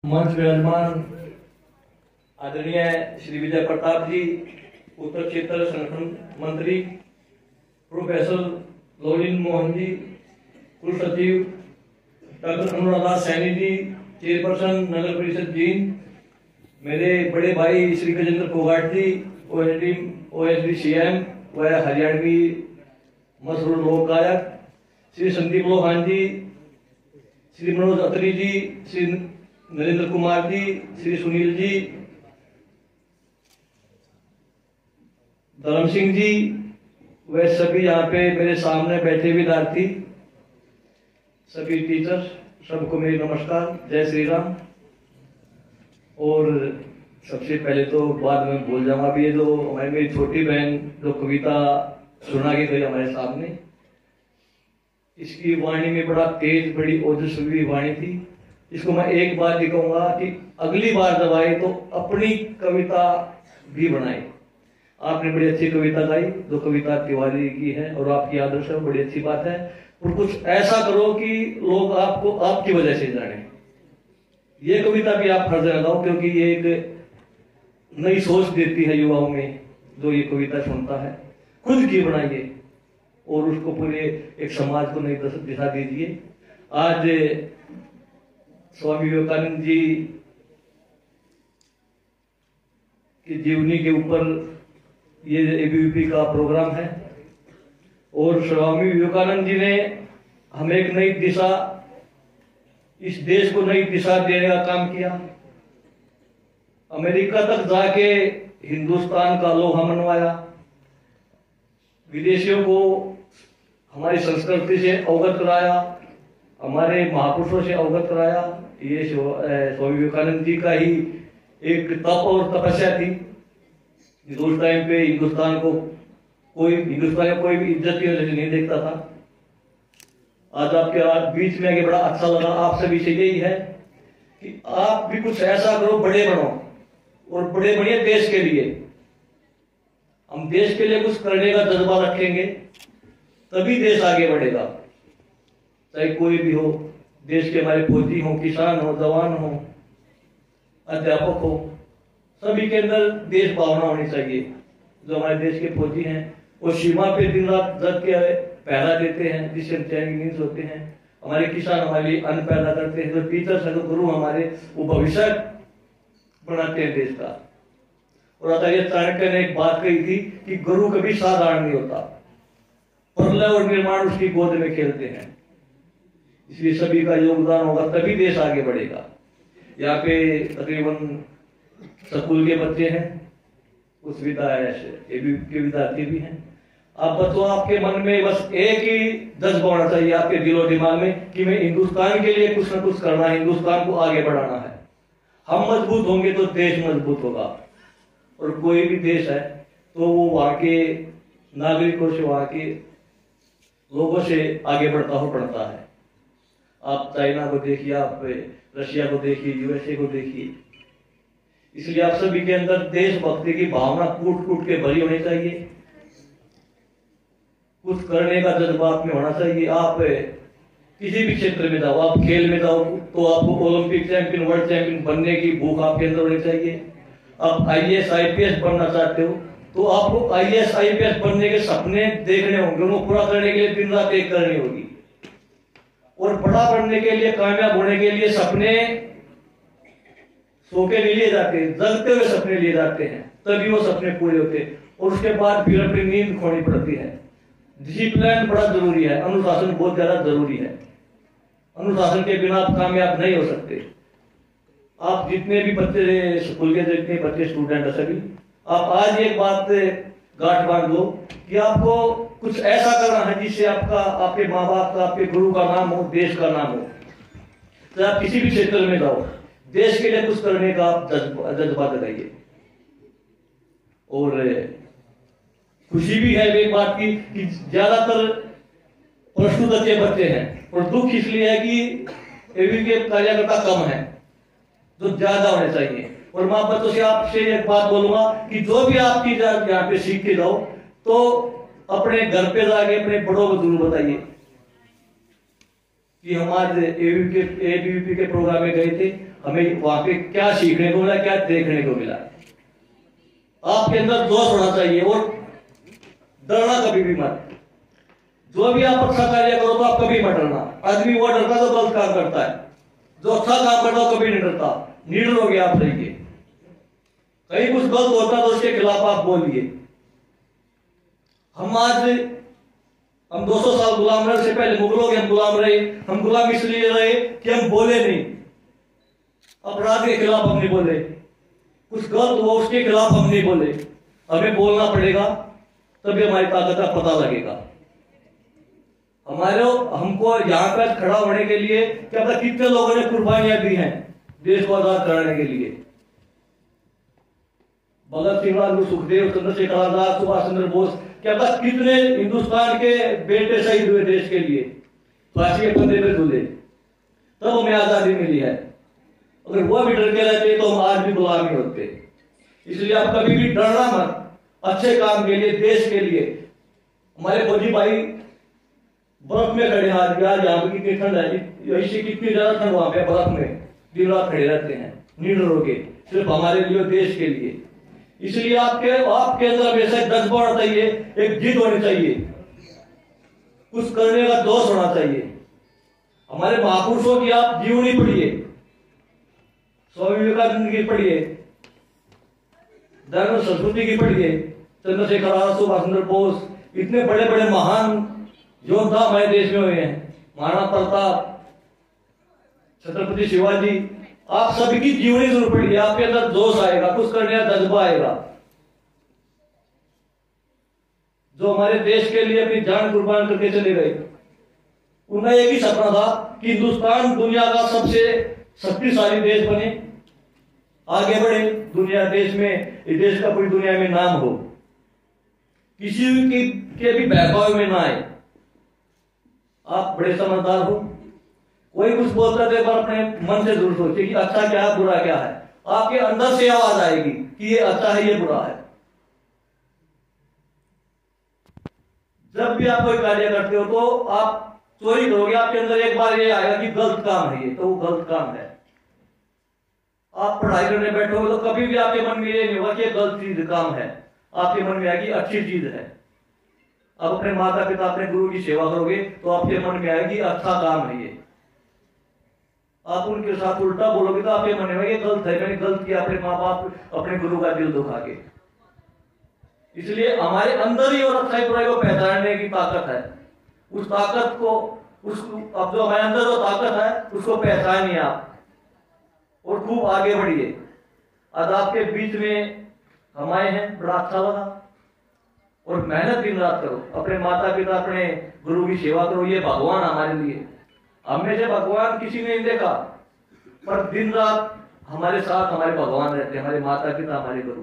मंच विराजमान आदरणीय श्री विजय प्रताप जी, उत्तर क्षेत्र संगठन मंत्री, प्रोफेसर लोलिन मोहन जी, कुल सचिव डॉक्टर अनुराधा सैनी जी, चेयरपर्सन नगर परिषद जींद, मेरे बड़े भाई श्री गजेंद्र फोगाट जी, ओएसडी सीएम व हरियाणवी मशहूर लोक गायक, श्री संदीप लोहान जी, श्री मनोज अत्री जी, श्री नरेंद्र कुमार जी, श्री सुनील जी, धर्म सिंह जी, वे सभी यहाँ पे मेरे सामने बैठे विद्यार्थी, सभी टीचर्स, सबको मेरी नमस्कार, जय श्री राम। और सबसे पहले तो बाद में भूल जाऊंगा भी, ये जो हमारी मेरी छोटी बहन जो कविता सुना के गई हमारे सामने, इसकी वाणी में बड़ा तेज, बड़ी ओजस्वी वाणी थी। इसको मैं एक बात ही कहूंगा कि अगली बार जब आए तो अपनी कविता भी बनाए। आपने बड़ी अच्छी कविता गाई, जो कविता तिवारी की है और आपकी आदर्श है, बड़ी अच्छी बात है। और कुछ ऐसा करो कि लोग आपको आपकी वजह से जाने। ये कविता भी आप हर जगह गाओ, क्योंकि ये एक नई सोच देती है युवाओं में। जो ये कविता सुनता है, खुद की बनाइए और उसको पूरे एक समाज को नई दिशा दीजिए। आज स्वामी विवेकानंद जी की जीवनी के ऊपर ये एबीवीपी का प्रोग्राम है और स्वामी विवेकानंद जी ने हमें एक नई दिशा, इस देश को नई दिशा देने का काम किया। अमेरिका तक जाके हिंदुस्तान का लोहा मनवाया, विदेशियों को हमारी संस्कृति से अवगत कराया, हमारे महापुरुषों से अवगत कराया। ये स्वामी विवेकानंद जी का ही एक तप और तपस्या थी। उस टाइम पे हिंदुस्तान में कोई भी इज्जत की नजर नहीं देखता था। आज आपके बीच में आके बड़ा अच्छा लगा। आप सभी से यही है कि आप भी कुछ ऐसा करो, बड़े बनो और बड़े बनिए देश के लिए। हम देश के लिए कुछ करने का जज्बा रखेंगे तभी देश आगे बढ़ेगा। चाहे कोई भी हो, देश के हमारे फौजी हो, किसान हो, जवान हो, अध्यापक हो, सभी के अंदर देश भावना होनी चाहिए। जो हमारे देश के फौजी हैं वो सीमा पे दिन रात जग के पहरा देते हैं, जिससे हम चैन की नींद सोते हैं। हमारे किसान हमारे लिए अन्न पैदा करते हैं। जो टीचर्स हैं, जो गुरु हमारे, वो भविष्य बनाते हैं देश का। और आचार्य चाणक्य ने एक बात कही थी कि गुरु कभी साधारण नहीं होता, प्रलय और निर्माण उसकी गोद में खेलते हैं। इसलिए सभी का योगदान होगा तभी देश आगे बढ़ेगा। यहाँ पे तकरीबन स्कूल के बच्चे हैं, कुछ के विद्यार्थी भी हैं। आप बच्चों, आपके मन में बस एक ही जज्बा होना चाहिए, आपके दिलो दिमाग में, कि मैं हिंदुस्तान के लिए कुछ ना कुछ करना है, हिंदुस्तान को आगे बढ़ाना है। हम मजबूत होंगे तो देश मजबूत होगा। और कोई भी देश है तो वो वहां के नागरिकों से, वहां के लोगों से आगे बढ़ता है। आप चाइना को देखिए, आप रशिया को देखिए, यूएसए को देखिए। इसलिए आप सभी के अंदर देशभक्ति की भावना कूट कूट के भरी होनी चाहिए। कुछ करने का जज्बा आप में होना चाहिए। आप किसी भी क्षेत्र में जाओ, आप खेल में जाओ तो आपको ओलंपिक चैंपियन, वर्ल्ड चैंपियन बनने की भूख आपके अंदर होनी चाहिए। आप आईएएस आईपीएस बनना चाहते हो तो आपको आईएएस आईपीएस बनने के सपने देखने होंगे, उनको पूरा करने के लिए दिन रात एक करनी होगी। और बड़ा बनने के लिए, कामयाब होने के लिए सपने सो के नहीं लिए जाते, जगते हुए सपने लिए जाते हैं, तभी वो सपने पूरे होते हैं। और उसके बाद फिर अपनी नींद खोनी पड़ती है। डिसिप्लिन बड़ा जरूरी है, अनुशासन बहुत ज्यादा जरूरी है। अनुशासन के बिना आप कामयाब नहीं हो सकते। आप जितने भी बच्चे स्कूल के, जितने बच्चे स्टूडेंट है, सभी आप आज एक बात गांठ बांध लो कि आपको कुछ ऐसा करना है जिससे आपका, आपके माँ बाप का, आपके गुरु का नाम हो, देश का नाम हो। तो आप किसी भी क्षेत्र में जाओ, देश के लिए कुछ करने का आप जज्बा जगाइए। और खुशी भी है एक बात की कि ज्यादातर प्रस्तुत अच्छे बच्चे हैं, और दुख इसलिए है कि एबीवीपी के कार्यकर्ता कम है, जो ज्यादा होने चाहिए। और माँ बच्चों से आपसे एक बात बोलूंगा कि जो भी आप चीज यहाँ पे सीख के जाओ तो अपने घर पे जाके अपने बड़ों को जरूर बताइए कि हम आज एबीवीपी के प्रोग्राम में गए थे, हमें वहां पे क्या सीखने को मिला, क्या देखने को मिला। आपके अंदर जोश होना चाहिए और डरना कभी भी मत। जो भी आप अच्छा कार्य करो तो आप कभी मत डरना। आदमी वो डरता जो गलत काम करता है, जो अच्छा काम करता है कभी नहीं डरता। निडर हो गया आप रहिए। कहीं कुछ गलत होता तो उसके खिलाफ आप बोलिए। हम 200 साल गुलाम रहे, से पहले मुगलों के हम गुलाम रहे। हम गुलाम इसलिए रहे कि हम बोले नहीं, अपराध के खिलाफ हम नहीं बोले, कुछ गलत हुआ उसके खिलाफ हम नहीं बोले। हमें बोलना पड़ेगा, तभी हमारी ताकत का पता लगेगा। हमको यहाँ पर खड़ा होने के लिए क्या पता कितने लोगों ने कुर्बानियां दी हैं देश को आजाद कराने के लिए। भगत सिंह, राजगुरु, सुखदेव, चंद्रशेखर आजाद, सुभाष चंद्र बोस, क्या पता कितने हिंदुस्तान के बेटे शहीद हुए देश के लिए, फांसी के फंदे पे झूले, तब हमें आजादी मिली है। अगर वो भी डर के रहते तो हम आज भी गुलाम ही होते। इसलिए आप कभी भी डरना मत, अच्छे काम के लिए, देश के लिए। हमारे फौजी भाई बर्फ में खड़े, आज यहाँ पे कितनी ठंड है, ऐसी कितनी ज्यादा ठंड वहां पे बर्फ में दिन रात खड़े रहते हैं निडर होके, सिर्फ हमारे लिए, देश के लिए। इसलिए आपके अंदर हमेशा जज्बा होना चाहिए, एक जिद होनी चाहिए, कुछ करने का जोश होना चाहिए। हमारे महापुरुषों की आप जीवनी पढ़िए, स्वामी विवेकानंद की पढ़िए, दयानंद सरस्वती की पढ़िए, चंद्रशेखर आजाद, सुभाष चंद्र बोस, इतने बड़े बड़े महान योद्धा हमारे देश में हुए हैं। महाराणा प्रताप, छत्रपति शिवाजी, आप सभी की जीवनी जरूर पढ़िए। आपके अंदर जोश आएगा, कुछ करने का जज्बा आएगा। जो हमारे देश के लिए अपनी जान कुर्बान करके चले गए, उनका एक ही सपना था कि हिंदुस्तान दुनिया का सबसे शक्तिशाली देश बने, आगे बढ़े दुनिया देश में, इस देश का पूरी दुनिया में नाम हो, किसी के भी बहकावे में ना आए। आप बड़े समझदार हो, कोई कुछ बोलता है पर अपने मन से जरूर सोचिए कि अच्छा क्या है, बुरा क्या है। आपके अंदर से आवाज आएगी कि ये अच्छा है, ये बुरा है। जब भी आप कोई कार्य करते हो तो आप चोरी करोगे, आपके अंदर एक बार ये आएगा कि गलत काम है ये, तो वो गलत काम है। आप पढ़ाई करने बैठोगे तो कभी भी आपके मन में ये नहीं होगा कि ये गलत चीज काम है, आपके मन में आएगी अच्छी चीज है। आप अपने माता पिता, अपने गुरु की सेवा करोगे तो आपके मन में आएगी अच्छा काम है ये। आप उनके साथ उल्टा बोलोगे तो आपके मन में आएगी गलत है, मैंने गलत किया अपने माँ बाप, अपने गुरु का दिल दुखा के। इसलिए हमारे अंदर ही और अच्छाई बुराई को पहचानने की ताकत है। उस ताकत को, अब जो हमारे अंदर जो ताकत है उसको पहचानिए आप और खूब आगे बढ़िए। आज आपके बीच में हम आए हैं, बड़ा अच्छा लगा। और मेहनत दिन रात करो, अपने माता पिता, अपने गुरु की सेवा करो। ये भगवान हमारे लिए, हमें से भगवान किसी ने नहीं देखा, पर दिन रात हमारे साथ हमारे भगवान रहते हैं, हमारे माता पिता, हमारे गुरु,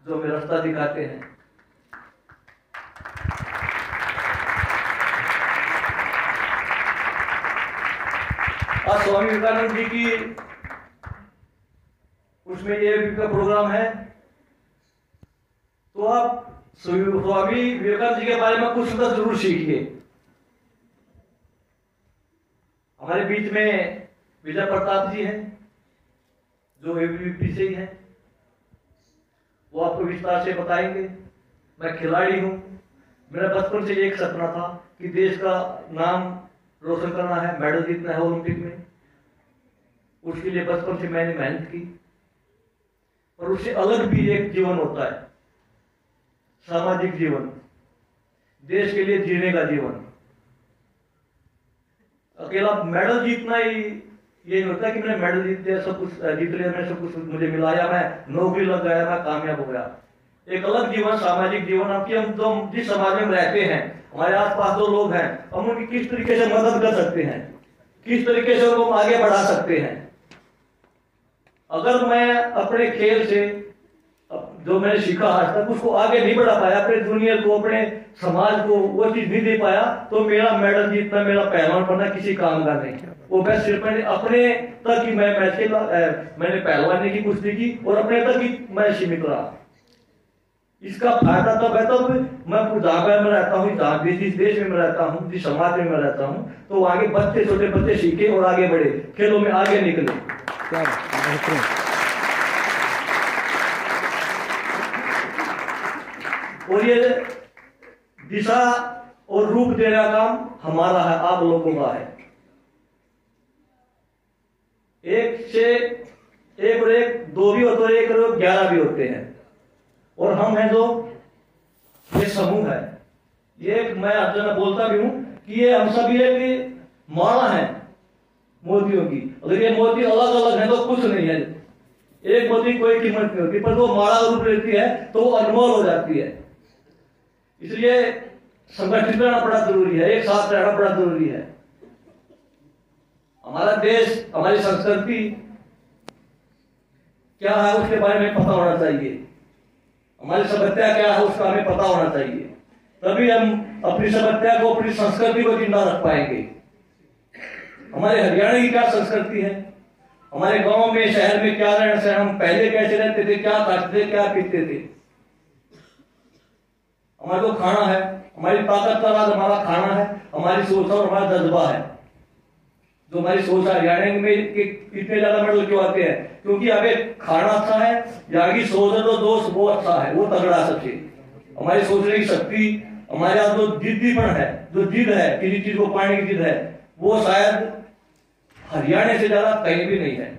जो हमें रास्ता दिखाते हैं। आज स्वामी विवेकानंद जी की उसमें ये का प्रोग्राम है, तो आप स्वामी विवेकानंद जी के बारे में कुछ तो जरूर सीखिए। हमारे बीच में विजय प्रताप जी हैं, जो एबीवीपी से ही हैं, वो आपको विस्तार से बताएंगे। मैं खिलाड़ी हूं, मेरा बचपन से एक सपना था कि देश का नाम रोशन करना है, मेडल जीतना है ओलंपिक में। उसके लिए बचपन से मैंने मेहनत की। और उससे अलग भी एक जीवन होता है, सामाजिक जीवन, देश के लिए जीने का जीवन। अकेला मेडल जीतना ही ये नहीं होता कि मैंने मेडल जीत लिया, सब कुछ जीत लिया, मैंने सब कुछ मुझे मिला, या मैं नौकरी लग गया, मैं कामयाब हो गया। एक अलग जीवन, सामाजिक जीवन। हम जिस समाज में रहते हैं, हमारे आसपास जो लोग हैं, हम उनकी किस तरीके से मदद कर सकते हैं, किस तरीके से उनको आगे बढ़ा सकते हैं। अगर मैं अपने खेल से जो मैंने सीखा आज तक उसको आगे नहीं बढ़ा पाया, अपने जूनियर को, अपने समाज को वो चीज नहीं दे पाया, तो मेरा मेडल जीतना, मेरा पहलवान बनना किसी काम का नहीं। वो मैं सिर्फ मैंने अपने तक ही मैंने पहलवानी की कुश्ती की और अपने तक ही मैं सीमित रहा। इसका फायदा तब है तब मैं जहाँ पर मैं रहता हूँ, जहाँ जिस देश में मैं रहता हूँ, जिस समाज में मैं रहता हूँ, तो आगे बच्चे, छोटे बच्चे सीखे और आगे बढ़े, खेलों में आगे निकले। क्या बात है। और ये दिशा और रूप देने का काम हमारा है, आप लोगों का है। एक से एक और एक दो भी होते हैं, एक और 11 भी होते हैं, और हम हैं जो ये समूह है। ये मैं आपसे बोलता भी हूं कि ये हम सभी एक माला है मोतियों की। अगर ये मोती अलग अलग है तो कुछ नहीं है, एक मोती कोई कीमत नहीं होती, पर वो माला रूप लेती है तो वो अनमोल हो जाती है। इसलिए संगठित रहना बड़ा जरूरी है, एक साथ रहना बड़ा जरूरी है। हमारा देश, हमारी संस्कृति क्या है उसके बारे में पता होना चाहिए, हमारी सभ्यता क्या है उसका हमें पता होना चाहिए, तभी हम अपनी सभ्यता को, अपनी संस्कृति को जिंदा रख पाएंगे। हमारे हरियाणा की क्या संस्कृति है, हमारे गांव में, शहर में क्या रहना सहन, हम पहले कैसे रहते थे, क्या खाते थे, क्या पीते थे। हमारा जो खाना है, हमारी ताकत का राज हमारा खाना है, हमारी सोच और हमारा जज्बा है। जो हमारी सोच है, हरियाणा में इतने ज्यादा मेडल क्यों आते हैं? क्योंकि हमें खाना अच्छा है, यहाँ की सोच है तो दोस्त वो अच्छा है, वो तगड़ा सबसे। हमारी सोचने की शक्ति, हमारे यहाँ जो जिद्दीपन है, जो जिद है, किसी चीज को पाने की जिद है, वो शायद हरियाणा से ज्यादा कहीं भी नहीं है।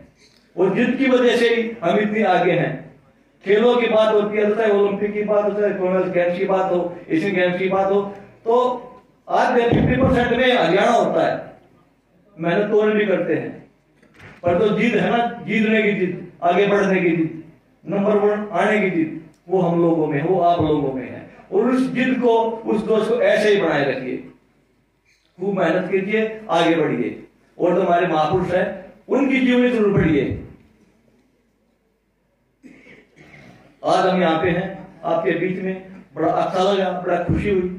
और जिद की वजह से ही हम इतनी आगे हैं। खेलों की बात होती है, चाहे ओलंपिक की बात हो, चाहे कॉमनवेल्थ गेम्स की बात हो, एशियन गेम्स की बात हो, तो आज 50% में हरियाणा होता है। मेहनत तो भी करते हैं, पर जो जिद है ना, जीतने की जिद, आगे बढ़ने की जिद, नंबर 1 आने की जिद, वो हम लोगों में है, वो आप लोगों में है। और उस जिद को, उस जोश को ऐसे ही बनाए रखिए, खूब मेहनत कीजिए, आगे बढ़िए, और जो हमारे महापुरुष है उनकी जीवनी जरूर पढ़िए। आज हम यहाँ पे हैं आपके बीच में, बड़ा अच्छा लगा, बड़ा खुशी हुई।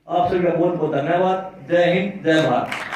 आप सभी का बहुत बहुत धन्यवाद। जय हिंद, जय भारत।